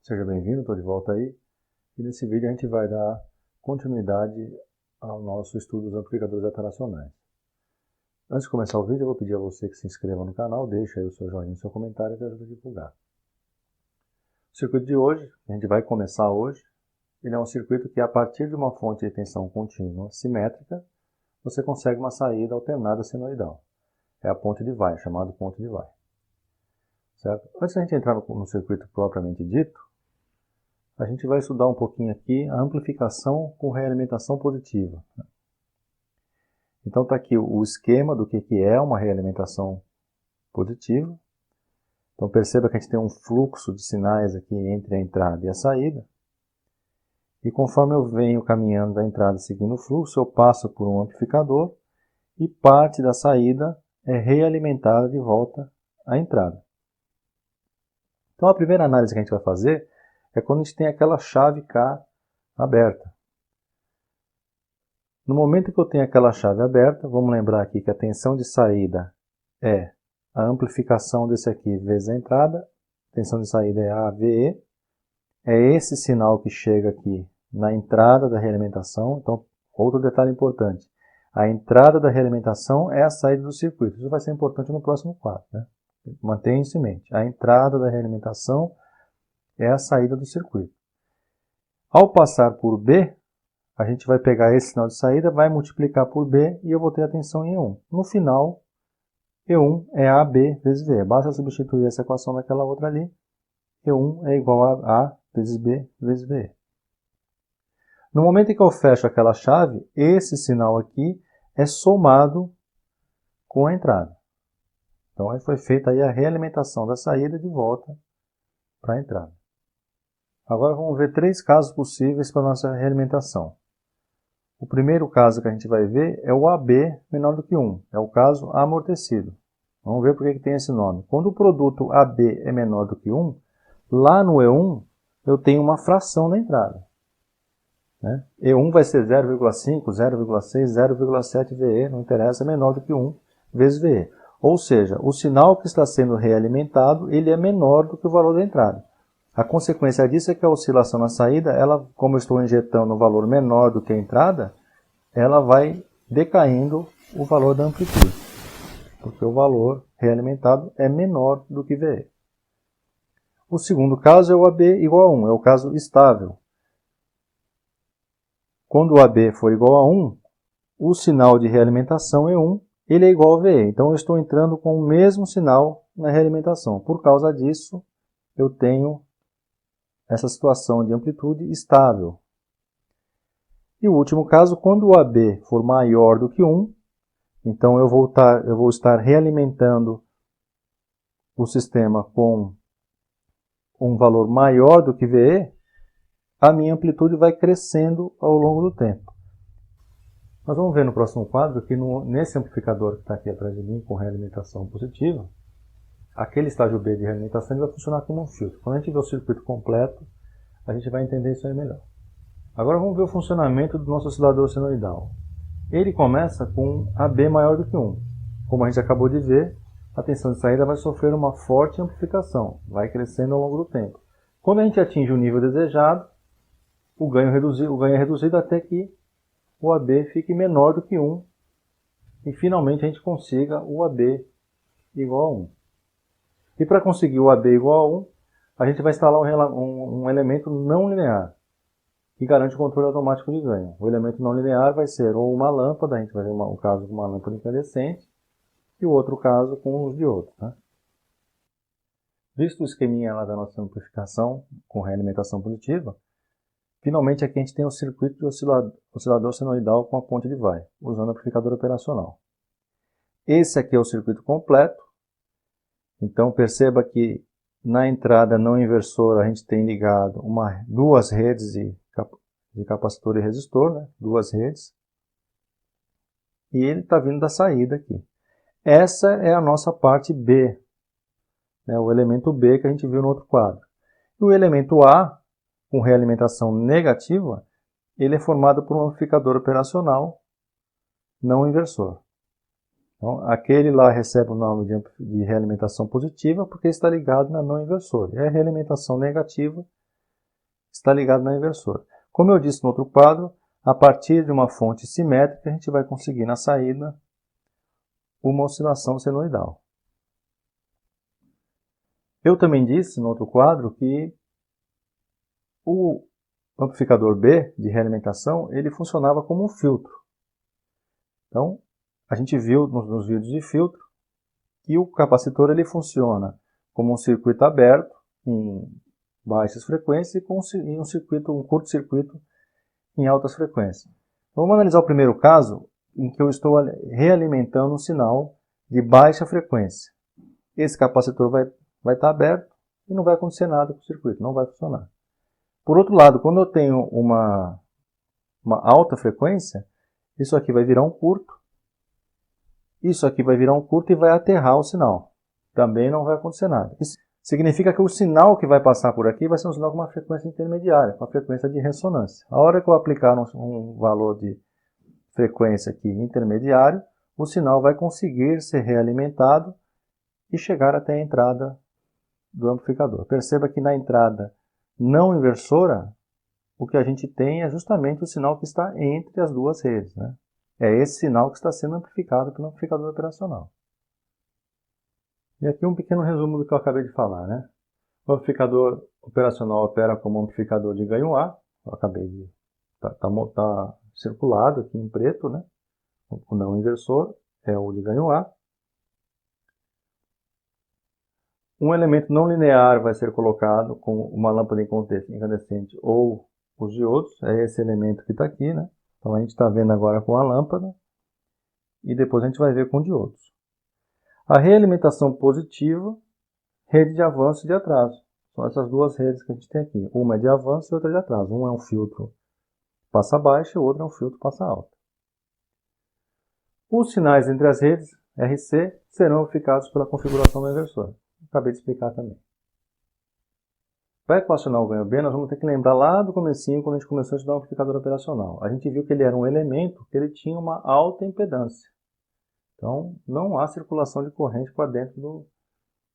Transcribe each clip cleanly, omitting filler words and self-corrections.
Seja bem-vindo, estou de volta aí. E nesse vídeo a gente vai dar continuidade ao nosso estudo dos amplificadores operacionais. Antes de começar o vídeo, eu vou pedir a você que se inscreva no canal, deixe aí o seu joinha e o seu comentário que ajuda a divulgar. O circuito de hoje, que a gente vai começar hoje, ele é um circuito que a partir de uma fonte de tensão contínua simétrica, você consegue uma saída alternada senoidal. É a ponte de Weyl, chamado ponte de Weyl. Certo? Antes da gente entrar no circuito propriamente dito, a gente vai estudar um pouquinho aqui a amplificação com realimentação positiva. Então está aqui o esquema do que é uma realimentação positiva. Então perceba que a gente tem um fluxo de sinais aqui entre a entrada e a saída. E conforme eu venho caminhando da entrada seguindo o fluxo, eu passo por um amplificador e parte da saída é realimentada de volta à entrada. Então a primeira análise que a gente vai fazer é quando a gente tem aquela chave K aberta. No momento que eu tenho aquela chave aberta, vamos lembrar aqui que a tensão de saída é a amplificação desse aqui vezes a entrada, a tensão de saída é AVE, é esse sinal que chega aqui na entrada da realimentação. Então, outro detalhe importante, a entrada da realimentação é a saída do circuito. Isso vai ser importante no próximo quadro, né? Mantenha isso em mente. A entrada da realimentação é a saída do circuito. Ao passar por B, a gente vai pegar esse sinal de saída, vai multiplicar por B e eu vou ter a tensão em E1. No final, E1 é AB vezes VE. Basta substituir essa equação daquela outra ali. E1 é igual a A vezes B vezes VE. No momento em que eu fecho aquela chave, esse sinal aqui é somado com a entrada. Então, aí foi feita aí a realimentação da saída de volta para a entrada. Agora vamos ver três casos possíveis para a nossa realimentação. O primeiro caso que a gente vai ver é o AB menor do que 1. É o caso amortecido. Vamos ver por que tem esse nome. Quando o produto AB é menor do que 1, lá no E1 eu tenho uma fração na entrada. Né? E1 vai ser 0,5, 0,6, 0,7 VE, não interessa, é menor do que 1 vezes VE. Ou seja, o sinal que está sendo realimentado ele é menor do que o valor da entrada. A consequência disso é que a oscilação na saída, ela, como eu estou injetando um valor menor do que a entrada, ela vai decaindo o valor da amplitude, porque o valor realimentado é menor do que VE. O segundo caso é o AB igual a 1, é o caso estável. Quando o AB for igual a 1, o sinal de realimentação é 1, ele é igual a VE. Então eu estou entrando com o mesmo sinal na realimentação. Por causa disso, eu tenho essa situação de amplitude estável. E o último caso, quando o AB for maior do que 1, então eu vou estar realimentando o sistema com um valor maior do que VE, a minha amplitude vai crescendo ao longo do tempo. Nós vamos ver no próximo quadro que nesse amplificador que está aqui atrás de mim, com realimentação positiva, aquele estágio B de realimentação vai funcionar como um filtro. Quando a gente vê o circuito completo, a gente vai entender isso aí melhor. Agora vamos ver o funcionamento do nosso oscilador senoidal. Ele começa com AB maior do que 1. Como a gente acabou de ver, a tensão de saída vai sofrer uma forte amplificação, vai crescendo ao longo do tempo. Quando a gente atinge o nível desejado, o ganho é reduzido até que o AB fique menor do que 1 e finalmente a gente consiga o AB igual a 1. E para conseguir o AB igual a 1, a gente vai instalar um elemento não linear, que garante o controle automático de ganho. O elemento não linear vai ser ou uma lâmpada, a gente vai ver um caso com uma lâmpada incandescente, e o outro caso com os diodos. Né? Visto o esqueminha lá da nossa amplificação com realimentação positiva, finalmente aqui a gente tem o circuito de oscilador senoidal com a ponte de Weyl, usando o amplificador operacional. Esse aqui é o circuito completo. Então perceba que na entrada não inversora a gente tem ligado duas redes de capacitor e resistor, né? Duas redes. E ele está vindo da saída aqui. Essa é a nossa parte B, né? O elemento B que a gente viu no outro quadro. E o elemento A, com realimentação negativa, ele é formado por um amplificador operacional não inversor. Então, aquele lá recebe o nome de realimentação positiva porque está ligado na não inversora. E a realimentação negativa está ligado na inversora. Como eu disse no outro quadro, a partir de uma fonte simétrica, a gente vai conseguir na saída uma oscilação senoidal. Eu também disse no outro quadro que o amplificador B de realimentação ele funcionava como um filtro. Então, a gente viu nos vídeos de filtro que o capacitor ele funciona como um circuito aberto em baixas frequências e um curto-circuito em altas frequências. Vamos analisar o primeiro caso em que eu estou realimentando um sinal de baixa frequência. Esse capacitor vai estar aberto e não vai acontecer nada com o circuito, não vai funcionar. Por outro lado, quando eu tenho uma alta frequência, isso aqui vai virar um curto, isso aqui vai virar um curto e vai aterrar o sinal. Também não vai acontecer nada. Isso significa que o sinal que vai passar por aqui vai ser um sinal com uma frequência intermediária, com a frequência de ressonância. A hora que eu aplicar um valor de frequência aqui intermediário, o sinal vai conseguir ser realimentado e chegar até a entrada do amplificador. Perceba que na entrada não inversora, o que a gente tem é justamente o sinal que está entre as duas redes, né? É esse sinal que está sendo amplificado pelo amplificador operacional. E aqui um pequeno resumo do que eu acabei de falar, né? O amplificador operacional opera como amplificador de ganho A. Eu acabei de... Tá circulado aqui em preto, né? O não inversor é o de ganho A. Um elemento não linear vai ser colocado com uma lâmpada incandescente ou os diodos. É esse elemento que está aqui, né? Então a gente está vendo agora com a lâmpada e depois a gente vai ver com diodos. A realimentação positiva, rede de avanço e de atraso. São essas duas redes que a gente tem aqui. Uma é de avanço e outra de atraso. Um é um filtro passa baixa e o outro é um filtro passa alta. Os sinais entre as redes RC serão amplificados pela configuração do inversor. Acabei de explicar também. Para equacionar o ganho B, nós vamos ter que lembrar lá do comecinho, quando a gente começou a estudar o amplificador operacional. A gente viu que ele era um elemento que ele tinha uma alta impedância. Então, não há circulação de corrente para dentro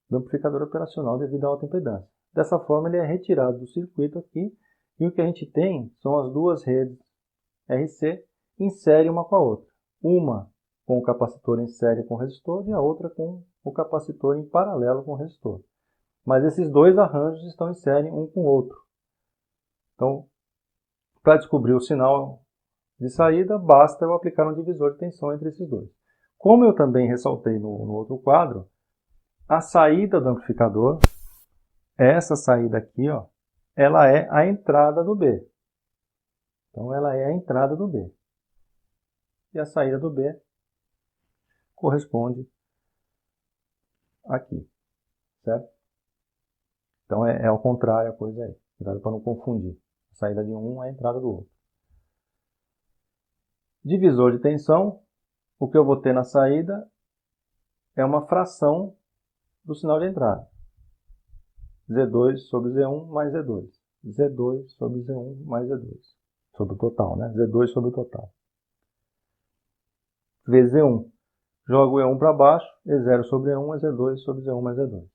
do amplificador operacional devido à alta impedância. Dessa forma, ele é retirado do circuito aqui e o que a gente tem são as duas redes RC em série uma com a outra. Uma com o capacitor em série com o resistor e a outra com o capacitor em paralelo com o resistor. Mas esses dois arranjos estão em série um com o outro. Então, para descobrir o sinal de saída, basta eu aplicar um divisor de tensão entre esses dois. Como eu também ressaltei no outro quadro, a saída do amplificador, essa saída aqui, ó, ela é a entrada do B. Então, ela é a entrada do B. E a saída do B corresponde aqui, certo? Então, é ao contrário a coisa aí. Cuidado para não confundir. A saída de um é a entrada do outro. Divisor de tensão, o que eu vou ter na saída é uma fração do sinal de entrada. Z2 sobre Z1 mais Z2. Z2 sobre Z1 mais Z2. Sobre o total, né? Z2 sobre o total. VZ1. Jogo o E1 para baixo, E0 sobre E1 é Z2 sobre Z1 mais Z2.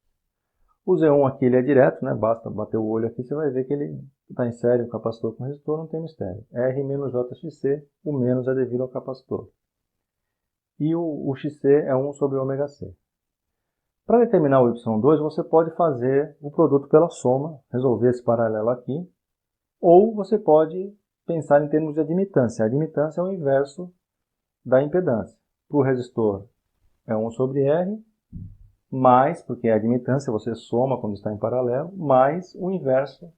O Z1 aqui ele é direto, né? Basta bater o olho aqui, você vai ver que ele está em série, o capacitor com resistor, não tem mistério. R menos JXC, o menos é devido ao capacitor. E o XC é 1 sobre ômega C. Para determinar o Y2, você pode fazer o produto pela soma, resolver esse paralelo aqui, ou você pode pensar em termos de admitância. A admitância é o inverso da impedância. Para o resistor é 1 sobre R, mais, porque é a admitância, você soma quando está em paralelo, mais o inverso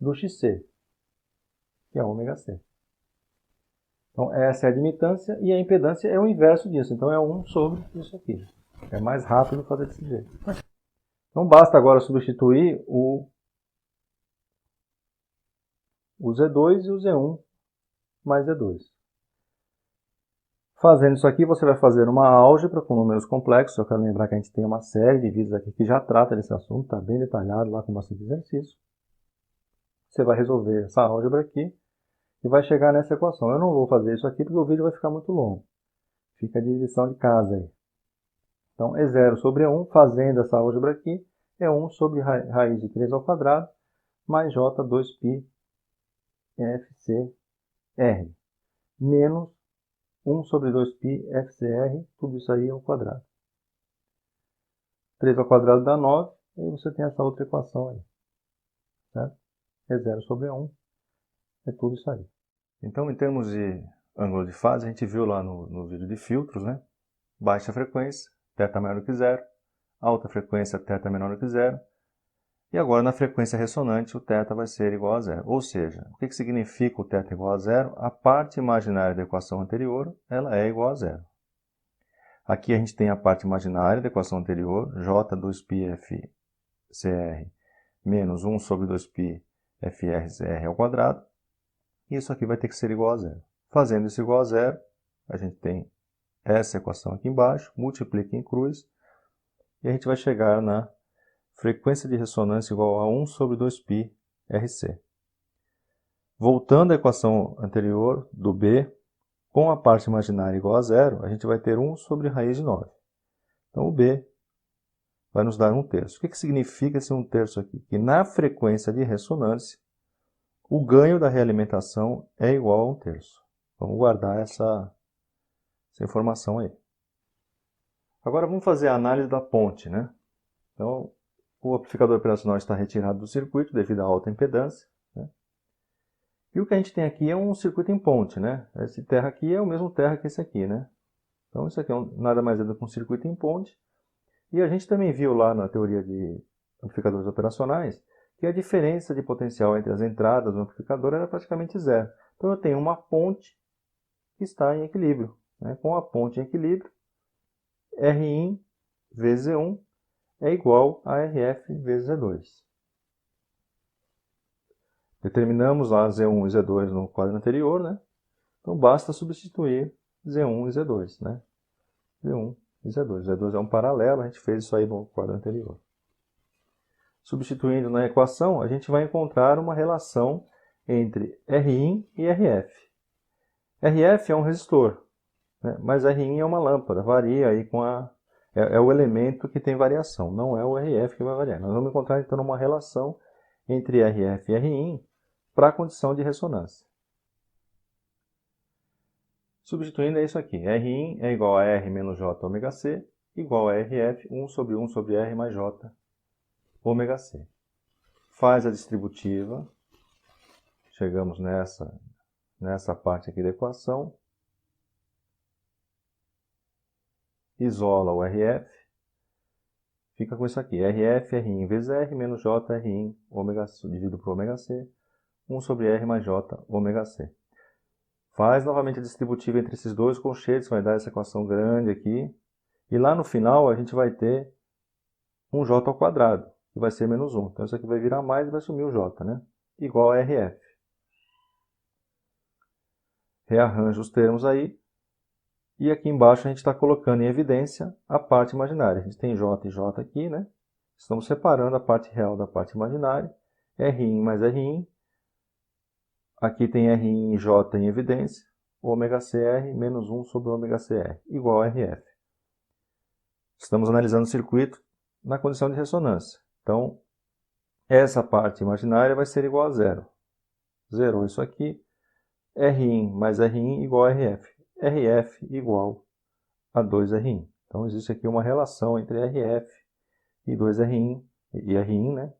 do XC, que é ômega C. Então, essa é a admitância e a impedância é o inverso disso. Então, é 1 sobre isso aqui. É mais rápido fazer desse jeito. Então, basta agora substituir o Z2 e o Z1 mais Z2. Fazendo isso aqui, você vai fazer uma álgebra com números complexos. Eu quero lembrar que a gente tem uma série de vídeos aqui que já trata desse assunto, está bem detalhado lá com bastante exercício. Você vai resolver essa álgebra aqui e vai chegar nessa equação. Eu não vou fazer isso aqui porque o vídeo vai ficar muito longo. Fica a divisão de casa aí. Então, E0 sobre E1, fazendo essa álgebra aqui, é 1 sobre raiz de 3 ao quadrado, mais J 2π FCR, menos 1 sobre 2π FCR, tudo isso aí ao quadrado. 3 ao quadrado dá 9, e aí você tem essa outra equação aí. Certo? É 0 sobre 1, é tudo isso aí. Então, em termos de ângulo de fase, a gente viu lá no vídeo de filtros, né? Baixa frequência, θ maior do que zero. Alta frequência, θ menor do que zero. E agora, na frequência ressonante, o θ vai ser igual a zero. Ou seja, o que significa o θ igual a zero? A parte imaginária da equação anterior, ela é igual a zero. Aqui a gente tem a parte imaginária da equação anterior, J2π FCR menos 1 sobre 2π FRCR ao quadrado. E isso aqui vai ter que ser igual a zero. Fazendo isso igual a zero, a gente tem essa equação aqui embaixo, multiplica em cruz, e a gente vai chegar na frequência de ressonância igual a 1 sobre 2π RC. Voltando à equação anterior do B, com a parte imaginária igual a zero, a gente vai ter 1 sobre raiz de 9. Então o B vai nos dar 1/3. O que significa esse 1/3 aqui? Que na frequência de ressonância, o ganho da realimentação é igual a 1/3. Vamos guardar essa informação aí. Agora vamos fazer a análise da ponte, né? Então, o amplificador operacional está retirado do circuito devido à alta impedância, né? E o que a gente tem aqui é um circuito em ponte, né? Esse terra aqui é o mesmo terra que esse aqui, né? Então isso aqui é nada mais é do que um circuito em ponte. E a gente também viu lá na teoria de amplificadores operacionais que a diferença de potencial entre as entradas do amplificador era praticamente zero. Então eu tenho uma ponte que está em equilíbrio, né? Com a ponte em equilíbrio, Rin vezes Z1 é igual a Rf vezes Z2. Determinamos lá Z1 e Z2 no quadro anterior, né? Então basta substituir Z1 e Z2, né? Z1 e Z2. Z2 é um paralelo, a gente fez isso aí no quadro anterior. Substituindo na equação, a gente vai encontrar uma relação entre Rin e Rf. Rf é um resistor, né? Mas Rin é uma lâmpada, varia aí com a... É o elemento que tem variação, não é o Rf que vai variar. Nós vamos encontrar então uma relação entre Rf e Rin para a condição de ressonância. Substituindo é isso aqui. Rin é igual a R menos J ômega C, igual a Rf, 1 sobre R mais J ômega C. Faz a distributiva. Chegamos nessa parte aqui da equação. Isola o Rf. Fica com isso aqui. Rf é Rin vezes R menos J é Rin ômega C, dividido por ômega C. 1 sobre R mais J ômega C. Faz novamente a distributiva entre esses dois colchetes, vai dar essa equação grande aqui. E lá no final a gente vai ter um J ao quadrado, que vai ser menos 1. Então isso aqui vai virar mais e vai sumir o J, né? Igual a Rf. Rearranjo os termos aí. E aqui embaixo a gente está colocando em evidência a parte imaginária. A gente tem J e J aqui, né? Estamos separando a parte real da parte imaginária. Rin mais Rin. Aqui tem Rin e J em evidência. Ômega CR menos 1 sobre ômega CR, igual a Rf. Estamos analisando o circuito na condição de ressonância. Então, essa parte imaginária vai ser igual a zero. Zerou isso aqui. Rin mais Rin igual a Rf. Rf igual a 2Rin. Então, existe aqui uma relação entre Rf e 2Rin, e Rin, né,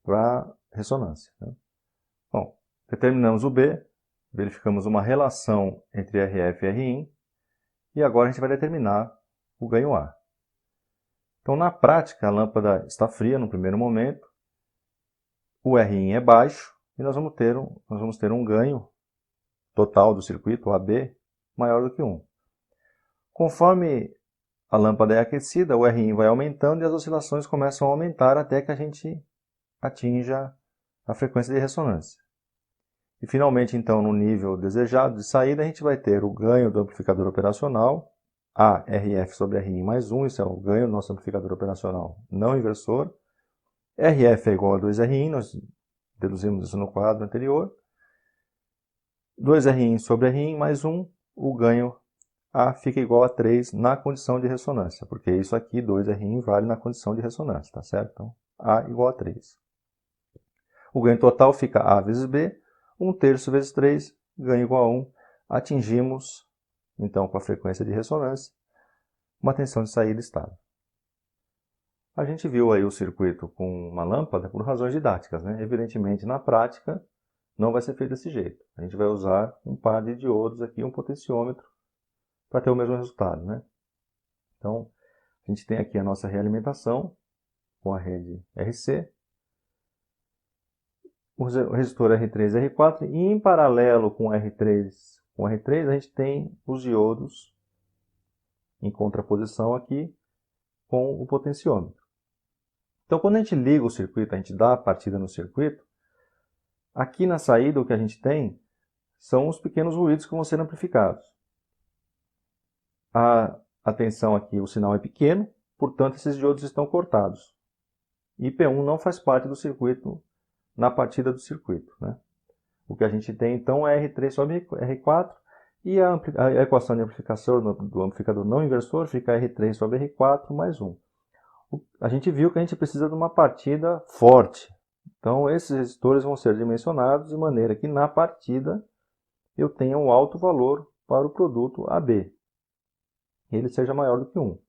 para ressonância, né? Bom, determinamos o B, verificamos uma relação entre Rf e Rin, e agora a gente vai determinar o ganho A. Então, na prática, a lâmpada está fria no primeiro momento, o Rin é baixo, e nós vamos ter um ganho total do circuito, o AB, maior do que 1. Conforme a lâmpada é aquecida, o Rin vai aumentando e as oscilações começam a aumentar até que a gente atinja a frequência de ressonância. E finalmente, então, no nível desejado de saída, a gente vai ter o ganho do amplificador operacional, a Rf sobre Rin mais 1, isso é o ganho do nosso amplificador operacional não inversor. Rf é igual a 2Rin, nós deduzimos isso no quadro anterior. 2Rin sobre Rin mais 1, o ganho A fica igual a 3 na condição de ressonância, porque isso aqui, 2Rin, vale na condição de ressonância, tá certo? Então, A igual a 3. O ganho total fica A vezes B, 1/3 vezes 3, ganho igual a 1. Atingimos, então, com a frequência de ressonância, uma tensão de saída estável. A gente viu aí o circuito com uma lâmpada por razões didáticas, né? Evidentemente, na prática, não vai ser feito desse jeito. A gente vai usar um par de diodos aqui, um potenciômetro, para ter o mesmo resultado, né? Então, a gente tem aqui a nossa realimentação com a rede RC, o resistor R3 e R4, e em paralelo com R3, a gente tem os diodos em contraposição aqui com o potenciômetro. Então, quando a gente liga o circuito, a gente dá a partida no circuito, aqui na saída o que a gente tem são os pequenos ruídos que vão ser amplificados. A tensão aqui, o sinal é pequeno, portanto esses diodos estão cortados. E P1 não faz parte do circuito na partida do circuito, né? O que a gente tem então é R3 sobre R4 e a equação de amplificação do amplificador não inversor fica R3 sobre R4 mais 1. A gente viu que a gente precisa de uma partida forte. Então esses resistores vão ser dimensionados de maneira que na partida eu tenha um alto valor para o produto AB. Ele seja maior do que 1.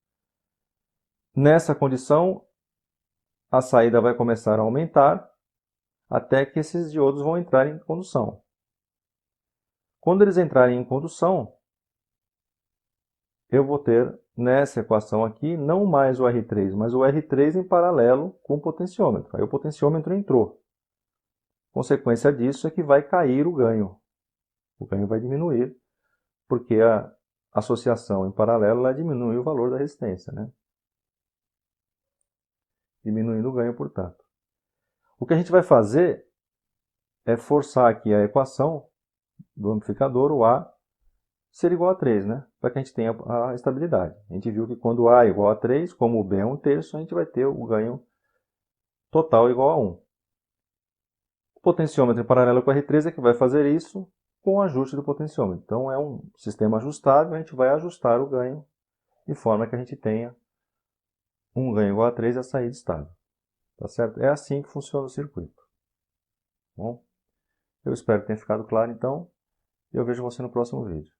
Nessa condição, a saída vai começar a aumentar até que esses diodos vão entrar em condução. Quando eles entrarem em condução, eu vou ter nessa equação aqui não mais o R3, mas o R3 em paralelo com o potenciômetro. Aí o potenciômetro entrou. Consequência disso é que vai cair o ganho. O ganho vai diminuir, porque a associação em paralelo ela diminui o valor da resistência, né? Diminuindo o ganho, portanto. O que a gente vai fazer é forçar aqui a equação do amplificador, o A, ser igual a 3, né? Para que a gente tenha a estabilidade. A gente viu que quando A é igual a 3, como o B é 1/3, a gente vai ter o ganho total igual a 1. O potenciômetro em paralelo com o R3 é que vai fazer isso com o ajuste do potenciômetro. Então é um sistema ajustável, a gente vai ajustar o ganho de forma que a gente tenha um ganho igual a 3 e a saída estável. Tá certo? É assim que funciona o circuito. Bom, eu espero que tenha ficado claro, então. Eu vejo você no próximo vídeo.